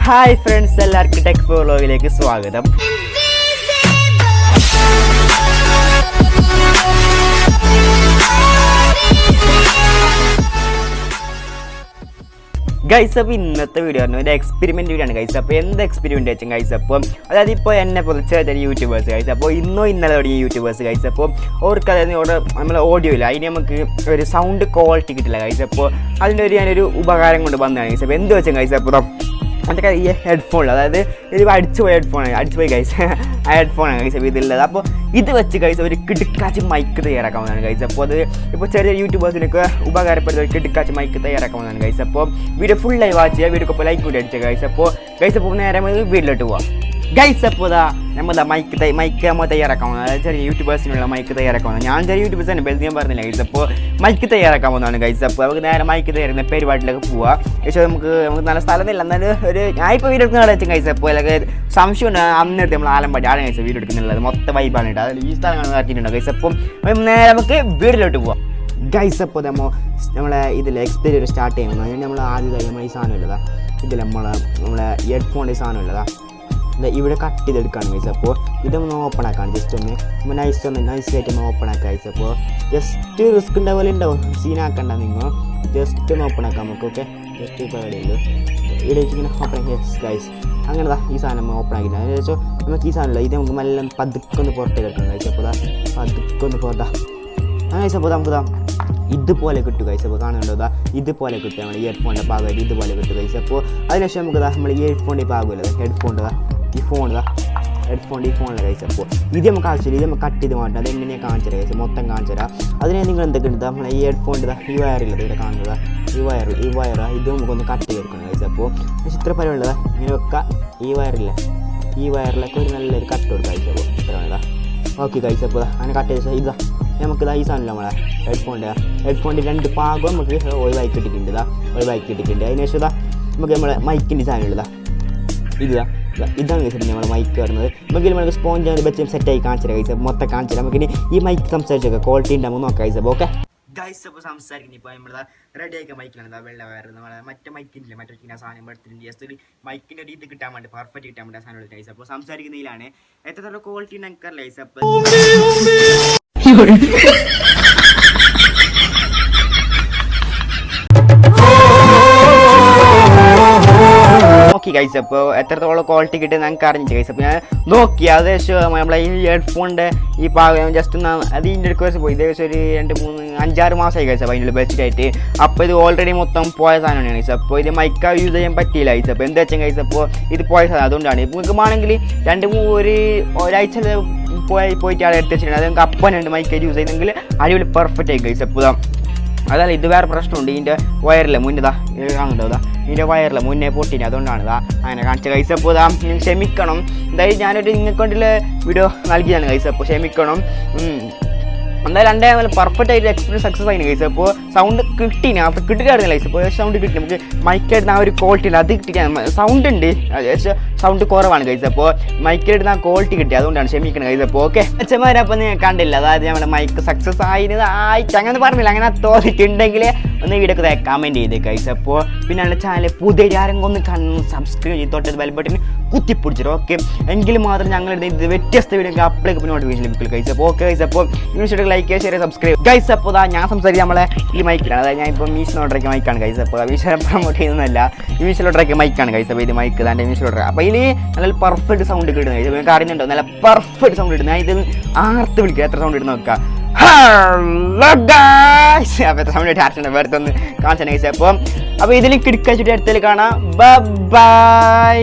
Hi friends, എല്ലാവർക്കും ThanksFor വ്ലോഗിലേക്ക് സ്വാഗതം. Guys, അപ്പോൾ ഇന്നത്തെ വീഡിയോ പറഞ്ഞാൽ ഒരു എക്സ്പെരിമെൻറ്റ് വീഡിയോ ആണ് ഗൈസ്. അപ്പോൾ എന്ത് എക്സ്പെരിമെൻറ്റ് വെച്ചാൽ ഗൈസ്, അപ്പോൾ അതായത് ഇപ്പോൾ എന്നെ പൊതിച്ച യൂട്യൂബേഴ്സ് ഗൈസ്, അപ്പോൾ ഇന്നലെ തുടങ്ങിയ യൂട്യൂബേഴ്സ് ഗൈസ്, അപ്പോൾ അവർക്ക് അതായത് നമ്മൾ ഓഡിയോ ഇല്ല, അതിന് നമുക്ക് ഒരു സൗണ്ട് ക്വാളിറ്റി കിട്ടില്ല ഗൈസ്. അപ്പോൾ അതിൻ്റെ ഞാനൊരു ഉപകാരം കൊണ്ട് വന്നതാണ് ഗൈസ്. അപ്പോൾ എന്ത് വെച്ചാൽ ഗൈസ്, അപ്പോൾ അതൊക്കെ ഈ ഹെഡ്ഫോൺ, അതായത് ഇത് അടിച്ചുപോയ ഹെഡ്ഫോണാണ്, ഗൈസ്. ആ ഹെഡ്ഫോണാണ് ഗൈസ് അപ്പോൾ ഇതുള്ളത്. അപ്പോൾ ഇത് വെച്ച് ഗൈസ് ഒരു കിടുക്കാച്ച് മൈക്ക് തയ്യാറാക്കാവുന്നതാണ് ഗൈസ്. അപ്പോൾ അത് ഇപ്പോൾ ചെറിയ യൂട്യൂബേഴ്സിനൊക്കെ ഉപകാരപ്പെടുന്ന ഒരു കിടുക്കാച്ച് മൈക്ക് തയ്യാറാക്കാവുന്നതാണ് ഗൈസ്. അപ്പോൾ വീഡിയോ ഫുള്ളായി വാച്ച് ചെയ്യുക, വീഡിയോ ഇപ്പോൾ ലൈക്ക് കൂടി അടിച്ച ഗൈസ്. അപ്പോൾ നേരെ വീട്ടിലോട്ട് പോവാം ഗൈസ്. അപ്പോൾ നമ്മൾ മൈക്ക് നമ്മൾ തയ്യാറാക്കാവുന്നത്, അതായത് ചെറിയ യൂട്യൂബേഴ്സിനുള്ള മൈക്ക് തയ്യാറാക്കാവുന്നത്. ഞാൻ ചെറിയ യൂട്യൂബേഴ്സ് തന്നെ ബെൽറ്റ് ഞാൻ പറഞ്ഞില്ല ഗൈസ്. അപ്പോൾ മൈക്ക് തയ്യാറാക്കാവുന്നതാണ് ഗൈസ്. അപ്പോൾ നമുക്ക് നേരെ മൈക്ക് തയ്യാറുന്ന പരിപാടിയിലേക്ക് പോവാം. പക്ഷേ നമുക്ക് നല്ല സ്ഥലമില്ല, എന്നാലും ഞാൻ ഇപ്പോൾ വീഡിയോ എടുക്കുന്ന വെച്ചാൽ ഗൈസ്. അപ്പോൾ അല്ലെങ്കിൽ സംശയമുണ്ട്, അന്നെടുത്ത് നമ്മൾ ആലമ്പാടി ആടെ ഗൈസ് വീഡിയോ എടുക്കുന്നുള്ളത് മൊത്തം വൈബാണ് കേട്ടോ. അതിൽ ഈ സ്ഥലങ്ങൾ നടത്തിയിട്ടുണ്ടോ ഗൈസ്. അപ്പം നേരെ നമുക്ക് വീട്ടിലോട്ട് പോവാം ഗൈസ്. അപ്പോൾ നമ്മളെ ഇതിൽ എക്സ്പീരിയൻസ് സ്റ്റാർട്ട് ചെയ്യുന്നത് നമ്മൾ ആദ്യമായി നമ്മൾ ഈ സാധനം ഉള്ളതാ, ഇതിൽ നമ്മളെ ഹെഡ്ഫോണിൻ്റെ സാധനം ഉള്ളതാ, ഇവിടെ കട്ട് ചെയ്തെടുക്കുകയാണ് ഗൈസ്. അപ്പോൾ ഇതൊന്ന് ഓപ്പൺ ആക്കാണ്, ജസ്റ്റ് ഒന്ന് നൈസായിട്ട് ഒന്ന് ഓപ്പൺ ആക്കാം ഗൈസ്. അപ്പോൾ ജസ്റ്റ് റിസ്ക് ഉണ്ടാവില്ല, ഉണ്ടാവും, സീനാക്കണ്ട, നിങ്ങൾ ജസ്റ്റ് ഒന്ന് ഓപ്പൺ ആക്കാം നമുക്ക്. ഓക്കെ, ജസ്റ്റ് ഇപ്പോൾ എവിടെയുള്ളൂ ഇവിടെ ഇങ്ങനെ ഓപ്പൺ ആക്കി ഗൈസ്. അങ്ങനെതാ ഈ സാധനം ഓപ്പൺ ആക്കിയിട്ട് അതിന് ശേഷം നമുക്ക് ഈ സാധനമില്ല, ഇത് നമുക്ക് നല്ല പതുക്കൊന്ന് പുറത്തേക്ക് കിട്ടണം ഗൈസ്. അപ്പോൾ പതുക്കൊന്ന് പുറത്താ ഗൈസ്. അപ്പോൾ നമുക്ക് ഇതുപോലെ കിട്ടും ഗൈസ്. അപ്പോൾ കാണുന്നുണ്ടോ, ഇതുപോലെ കിട്ടും നമ്മൾ ഈ ഹെഡ്ഫോണിൻ്റെ ഭാഗമായിട്ട് ഇതുപോലെ കിട്ടും ഗൈസ്. അപ്പോൾ അതിനുശേഷം നമുക്ക് നമ്മൾ ഈ ഹെഡ്ഫോണിൻ്റെ ഭാഗമില്ല, ഹെഡ്ഫോണിൻ്റെ ഈ ഫോണിലെ ഗൈസ്. അപ്പോൾ ഇത് നമുക്ക് ആവശ്യമില്ല, ഇത് നമുക്ക് കട്ട് ചെയ്ത് മാറ്റണം. അത് എങ്ങനെയാണ് കാണിച്ചു തരാം ഗൈസ്, മൊത്തം കാണിച്ചു തരാം. അതിനെ നിങ്ങൾ എന്തൊക്കെ ഉണ്ട്, നമ്മൾ ഈ ഹെഡ്ഫോണിൻ്റെ ഈ വയറില്ലത് ഇവിടെ കാണുന്നത്, ഈ വയർ ഇത് നമുക്കൊന്ന് കട്ട് ചെയ്തെടുക്കണം ഗൈസ്. അപ്പോൾ ഇത്ര പരിപാടിയുള്ളത് ഇങ്ങനെ വെക്കുക, ഈ വയറിലൊക്കെ ഒരു നല്ലൊരു കട്ട് കൊടുക്കുക ഗൈസ്. അപ്പോൾ ഇത്ര വേണ്ട. Okay guys. അപ്പോൾ അങ്ങനെ കട്ട് ചെയ്ത ഇതാ നമുക്ക് ഈ സാധനമില്ല നമ്മളെ ഹെഡ്ഫോണിൻ്റെ രണ്ട് ഭാഗം നമുക്ക് ഒഴിവാക്കി കിട്ടിയിട്ടുണ്ട്. അതിനുശേഷം നമുക്ക് നമ്മളെ മൈക്കിൻ്റെ സാധനമുള്ളതാ, ഇതാണ് ഗൈസ്. നമ്മൾ മൈക്ക് വരുന്നത് നമുക്ക് സ്പോഞ്ച് വെച്ച് സെറ്റായി കാണിച്ചു തരാം ഗൈസ്. മൊത്തം കാണിച്ചു തരാം. നമുക്ക് ഈ മൈക്ക് സംസാരിച്ചൊക്കെ ക്വാളിറ്റി ഉണ്ടാകുമ്പോൾ നോക്കാം ഗൈസ്. അപ്പോൾ ഓക്കെ ഗൈസ്. അപ്പോൾ സംസാരിക്കുന്നത് ഇപ്പോൾ നമ്മൾ റെഡി ആക്കിയ മൈക്കിലാണ് വെള്ള വയർ, നമ്മളെ മറ്റേ മൈക്കിൻ്റെ മറ്റേ സാധനം എടുത്തിട്ടുണ്ട്. ജസ്റ്റ് ഒരു മൈക്കിൻ്റെ ഒരു ഇത് കിട്ടാൻ വേണ്ടി, പെർഫെക്റ്റ് കിട്ടാൻ വേണ്ടി ആ സാധനം എടുത്ത് ഗൈസ്. അപ്പോൾ സംസാരിക്കുന്നതിലാണ് എത്രത്തോളം ക്വാളിറ്റി എനിക്കറിയില്ല ഗൈസ്. അപ്പോൾ ഓക്കെ ഗൈസ്. അപ്പോൾ എത്രത്തോളം ക്വാളിറ്റി കിട്ടും ഞങ്ങൾക്ക് അറിഞ്ഞിട്ട് ഗൈസ്. അപ്പോൾ ഞാൻ നോക്കി ഏകദേശം നമ്മളെ ഈ ഹെഡ്ഫോണിൻ്റെ ഈ ഭാഗം ജസ്റ്റ് ഒന്ന് അതിൻ്റെ റിക്വസ്റ്റ് പോയി ഏകദേശം ഒരു 2-3-5-6 മാസമായി ഗൈസ്. അപ്പോൾ അതിൻ്റെ ബെസ്റ്റായിട്ട് അപ്പോൾ ഇത് ഓൾറെഡി മൊത്തം പോയ സാധനമാണ് ഗൈസ്. അപ്പോൾ ഇത് മൈക്ക് യൂസ് ചെയ്യാൻ പറ്റിയില്ല ഗൈസ്. അപ്പോൾ എന്താ വെച്ചാൽ ഗൈസ്, അപ്പോൾ ഇത് പോയ സാധനം അതുകൊണ്ടാണ്. നിങ്ങൾക്ക് വേണമെങ്കിൽ ഒരാഴ്ച പോയിട്ട് ആളെ എടുത്ത് വെച്ചിട്ടുണ്ട്, അത് നിങ്ങൾക്ക് അപ്പനുണ്ട് മൈക്ക് യൂസ് ചെയ്യുന്നെങ്കിൽ അടിപൊളി പെർഫെക്റ്റ് ആയി ഗൈസ്. അപ്പോൾ അതല്ല, ഇത് വേറെ പ്രശ്നമുണ്ട്, ഇതിൻ്റെ വയറില്ല മുന്നേതാ കാണുന്നുണ്ടോ, ഇതിൻ്റെ വയറില്ല മുന്നേ പൊട്ടിന്, അതുകൊണ്ടാണ് അങ്ങനെ കാണിച്ച ഗൈസ്. അപ്പോൾ ക്ഷമിക്കണം, എന്തായാലും ഞാനൊരു നിങ്ങൾക്ക് വേണ്ടിയുള്ള വീഡിയോ നൽകിയതാണ് ഗൈസ്. അപ്പോൾ ക്ഷമിക്കണം. എന്തായാലും എൻ്റെ പെർഫെക്റ്റ് ആയിട്ട് എക്സ്പീരിയൻസ് സക്സസ് ആയിരുന്നു ഗൈസ്. അപ്പോൾ സൗണ്ട് കിട്ടീന്, അപ്പോൾ കിട്ടുകയായിരുന്നു ഗൈസ്. അപ്പോൾ സൗണ്ട് കിട്ടി, നമുക്ക് മൈക്കെടുത്ത് ആ ഒരു ക്വാളിറ്റി ഉണ്ട്, അത് കിട്ടിയാൽ സൗണ്ട് ഉണ്ട്, സൗണ്ട് കുറവാണ് ഗൈസ്. അപ്പോൾ മൈക്കെടുത്ത് ആ ക്വാളിറ്റി കിട്ടി, അതുകൊണ്ടാണ് ക്ഷമിക്കണം ഗൈസ്. അപ്പോൾ ഓക്കെ അച്ഛന്മാരെ, അപ്പോൾ നിങ്ങൾ കണ്ടില്ല, അതായത് നമ്മുടെ മൈക്ക് സക്സസ് ആയിട്ട് അങ്ങനെ പറഞ്ഞില്ല, അങ്ങനെ തോന്നിയിട്ടുണ്ടെങ്കിൽ ഒന്ന് വീഡിയോ ഒക്കെ കമൻറ്റ് ചെയ്തേ ഗൈസ്. അപ്പോൾ പിന്നെ നമ്മുടെ ചാനൽ പുതിയ ആരെങ്കിലും ഒന്ന് സബ്സ്ക്രൈബ് ചെയ്ത് തൊട്ടത് ബെൽ ബട്ടൺ കുത്തിപ്പിടിച്ചിട്ട് ഓക്കെ, എങ്കിൽ മാത്രം ഞങ്ങളുടെ ഇത് വ്യത്യസ്ത വീഡിയോ അപ്ലേക്ക് നോട്ടിഫിക്കേഷൻ ലഭിക്കും ഗൈസ്. അപ്പോൾ ഓക്കെ ഗൈസ്. അപ്പോൾ ഈ ലൈക്ക് ഷെയർ സബ്സ്ക്രൈബ് ഗൈസ്. അപ്പോൾ ഞാൻ സംസാരിക്കുക നമ്മളെ ഈ മൈക്കിലാണ്, അതായത് ഞാൻ ഇപ്പോൾ മീഷോ ഓർഡറാക്കിയ മൈക്കാണ് ഗൈസ്. അപ്പോൾ മീഷോ പ്രൊമോട്ട് ചെയ്യുന്നതല്ല, ഈ മീഷോ ഓർഡറാക്കിയ മൈക്കാണ് ഗൈസ്. അപ്പോൾ ഇത് മൈക്ക് എൻ്റെ മീഷോ ഓർഡർ. അപ്പോൾ ഇതിൽ നല്ല പെർഫെക്റ്റ് സൗണ്ട് കിട്ടുന്നത് ഗൈസ്. നിങ്ങൾക്ക് അറിയുന്നുണ്ടോ, നല്ല പെർഫെക്റ്റ് സൗണ്ട് കിട്ടുന്നത്. ഞാൻ ഇത് ആർത്ത് വിളിക്കുക, എത്ര സൗണ്ട് ഇടുന്ന നോക്കുക. Hello guys. അപ്പോൾ എത്ര സൗണ്ട് ആർട്ടുണ്ട് വേറെ ഒന്ന് കാണിച്ചാൽ ഗൈസ്. അപ്പോൾ ഇതിൽ കിടക്കാച്ചിട്ട് അടുത്തതിൽ കാണാം. ബൈ.